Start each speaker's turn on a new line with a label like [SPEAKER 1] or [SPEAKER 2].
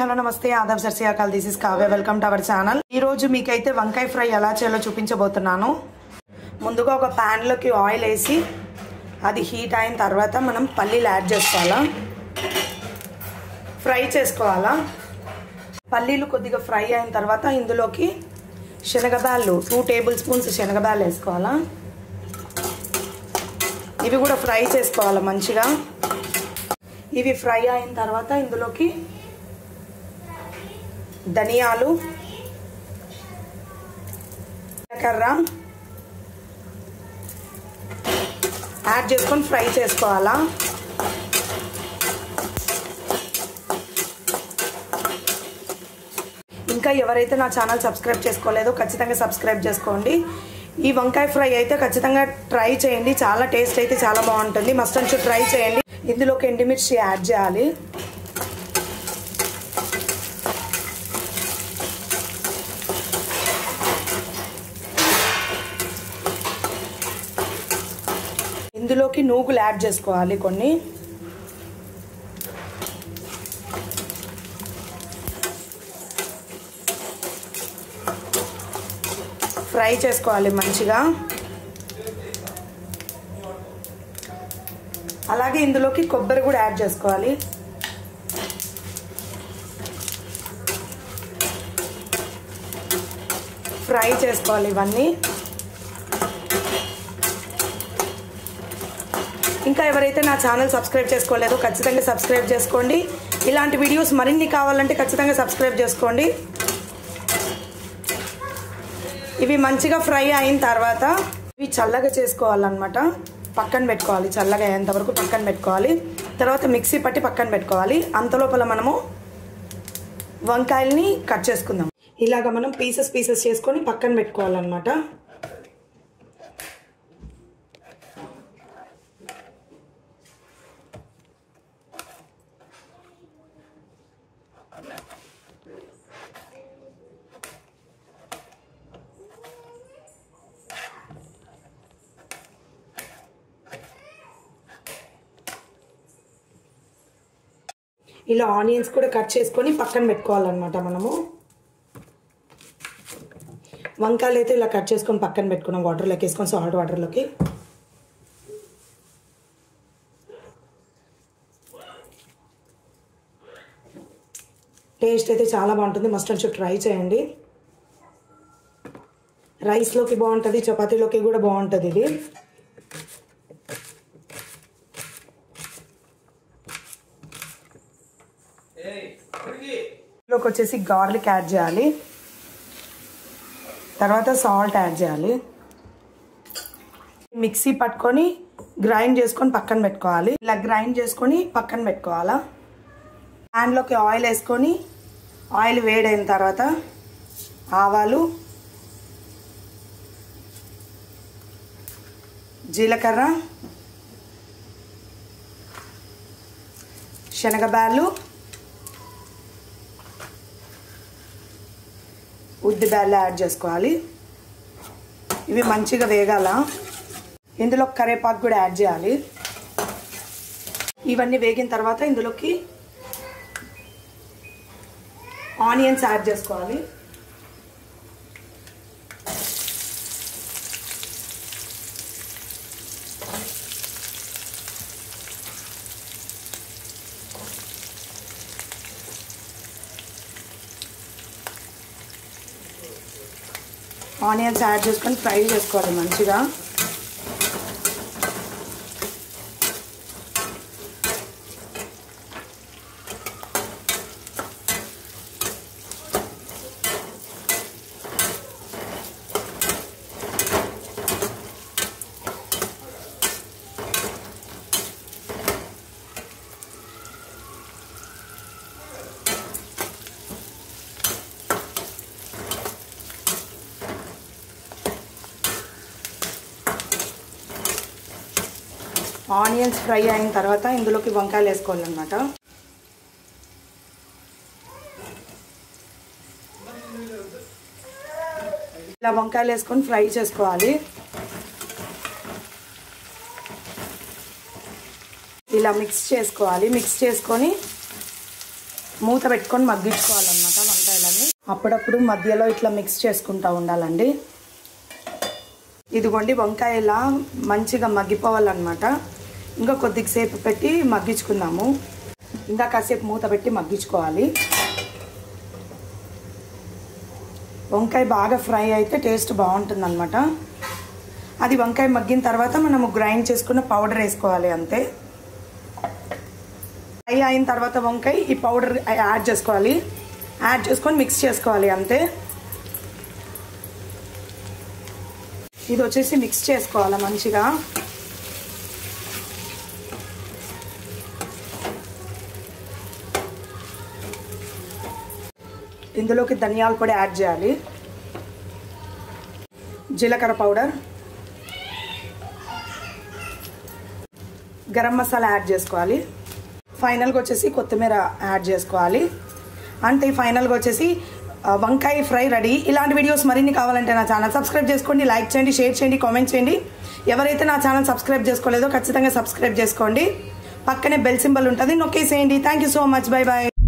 [SPEAKER 1] Hello నమస్తే ఆదాబ్ సర్ శ్రీ అకాల్ this is Kavya welcome to our channel. ఈ రోజు మీకైతే వంకాయ ఫ్రై ఎలా చేయాలో చూపించబోతున్నాను। ముందుగా ఒక పాన్ లోకి ఆయిల్ వేసి అది హీట్ అయిన తర్వాత మనం పల్లీలు యాడ్ చేసుకోవాలా, ఫ్రై చేసుకోవాలా। పల్లీలు కొద్దిగా ఫ్రై అయిన తర్వాత ఇందులోకి శనగబాళ్ళు 2 టేబుల్ స్పూన్స్ శనగబాళ్ళు వేసుకోవాలా। ఇవి కూడా ఫ్రై చేసుకోవాలా మంచిగా। ఇవి ఫ్రై అయిన తర్వాత ఇందులోకి ధనియాలు, జీలకర్ర యాడ్ చేసుకొని ఫ్రై చేసుకోవాలా। ఇంకా ఎవరైతే నా ఛానల్ సబ్స్క్రైబ్ చేసుకోలేదో ఖచ్చితంగా సబ్స్క్రైబ్ చేసుకోండి। ఈ వంకాయ ఫ్రై అయితే ఖచ్చితంగా ట్రై చేయండి, చాలా టేస్ట్ అయితే చాలా బాగుంటుంది, మస్ట్ అండ్ షుడ్ ట్రై చేయండి। ఇందులోకి ఎండుమిర్చి యాడ్ చేయాలి। ఇందులోకి నూగులు యాడ్ చేసుకోవాలి కొన్ని। ఫ్రై చేసుకోవాలి మంచిగా। అలాగే ఇందులోకి కొబ్బరి కూడా యాడ్ చేసుకోవాలి। ఫ్రై చేసుకోవాలి ఇవన్నీ। ఇంకా ఎవరైతే నా ఛానల్ సబ్స్క్రైబ్ చేసుకోలేదో ఖచ్చితంగా సబ్స్క్రైబ్ చేసుకోండి। ఇలాంటి వీడియోస్ మరిన్ని కావాలంటే ఖచ్చితంగా సబ్స్క్రైబ్ చేసుకోండి। ఇవి మంచిగా ఫ్రై అయిన తర్వాత ఇవి చల్లగా చేసుకోవాలన్నమాట, పక్కన పెట్టుకోవాలి। చల్లగా అయ్యేంత వరకు పక్కన పెట్టుకోవాలి, తర్వాత మిక్సీ పట్టి పక్కన పెట్టుకోవాలి। అంతలోపల మనము వంకాయల్ని కట్ చేసుకుందాం। ఇలాగ మనం పీసెస్ చేసుకొని పక్కన పెట్టుకోవాలన్నమాట। ఇలా ఆనియన్స్ కూడా కట్ చేసుకొని పక్కన పెట్టుకోవాలన్నమాట మనము। వంకాయలు అయితే ఇలా కట్ చేసుకొని పక్కన పెట్టుకున్నాం, వాటర్లోకి వేసుకొని సాల్ట్ వాటర్లోకి। టేస్ట్ అయితే చాలా బాగుంటుంది, మస్ట్ అండ్ షుడ్ ట్రై చేయండి। రైస్లోకి బాగుంటుంది, చపాతీలోకి కూడా బాగుంటుంది ఇది। ఇందులోకి వచ్చేసి గార్లిక్ యాడ్ చేయాలి, తర్వాత సాల్ట్ యాడ్ చేయాలి। మిక్సీ పట్టుకొని గ్రైండ్ చేసుకొని పక్కన పెట్టుకోవాలి। ఇలా గ్రైండ్ చేసుకొని పక్కన పెట్టుకోవాలా। ప్యాన్లోకి ఆయిల్ వేసుకొని ఆయిల్ వేడైన తర్వాత ఆవాలు, జీలకర్ర, శనగబాళ్ళు, ఉద్దిబ్యాళ్ళు యాడ్ చేసుకోవాలి। ఇవి మంచిగా వేగాల। ఇందులో కరివేపాకు కూడా యాడ్ చేయాలి। ఇవన్నీ వేగిన తర్వాత ఇందులోకి ఆనియన్స్ యాడ్ చేసుకోవాలి। ఆనియన్స్ యాడ్ చేసుకొని ఫ్రై చేసుకోవాలి మంచిగా। ఆనియన్స్ ఫ్రై అయిన తర్వాత ఇందులోకి వంకాయలు వేసుకోవాలన్నమాట। ఇలా వంకాయలు వేసుకొని ఫ్రై చేసుకోవాలి। ఇలా మిక్స్ చేసుకోవాలి। మిక్స్ చేసుకొని మూత పెట్టుకొని మగ్గించుకోవాలన్నమాట వంకాయలన్నీ. అప్పుడప్పుడు మధ్యలో ఇట్లా మిక్స్ చేసుకుంటూ ఉండాలండి. ఇదిగోండి వంకాయ ఇలా మంచిగా మగ్గిపోవాలన్నమాట. ఇంకా కొద్దిసేపు పెట్టి మగ్గించుకుందాము. ఇంకా కాసేపు మూత పెట్టి మగ్గించుకోవాలి. వంకాయ బాగా ఫ్రై అయితే టేస్ట్ బాగుంటుంది అనమాట. అది వంకాయ మగ్గిన తర్వాత మనము గ్రైండ్ చేసుకున్న పౌడర్ వేసుకోవాలి అంతే. ఫ్రై అయిన తర్వాత వంకాయ ఈ పౌడర్ యాడ్ చేసుకోవాలి. యాడ్ చేసుకొని మిక్స్ చేసుకోవాలి అంతే. ఇది వచ్చేసి మిక్స్ చేసుకోవాలి మంచిగా. ఇందులోకి ధనియాల పొడి యాడ్ చేయాలి, జీలకర్ర పౌడర్, గరం మసాలా యాడ్ చేసుకోవాలి. ఫైనల్గా వచ్చేసి కొత్తిమీర యాడ్ చేసుకోవాలి. అంటే ఫైనల్గా వచ్చేసి వంకాయ ఫ్రై రెడీ. ఇలాంటి వీడియోస్ మరిన్ని కావాలంటే నా ఛానల్ సబ్స్క్రైబ్ చేసుకోండి, లైక్ చేయండి, షేర్ చేయండి, కామెంట్ చేయండి. ఎవరైతే నా ఛానల్ సబ్స్క్రైబ్ చేసుకోలేదో ఖచ్చితంగా సబ్స్క్రైబ్ చేసుకోండి. పక్కనే బెల్ సింబల్ ఉంటుంది, నొక్కేసేయండి. Thank you so much. Bye bye.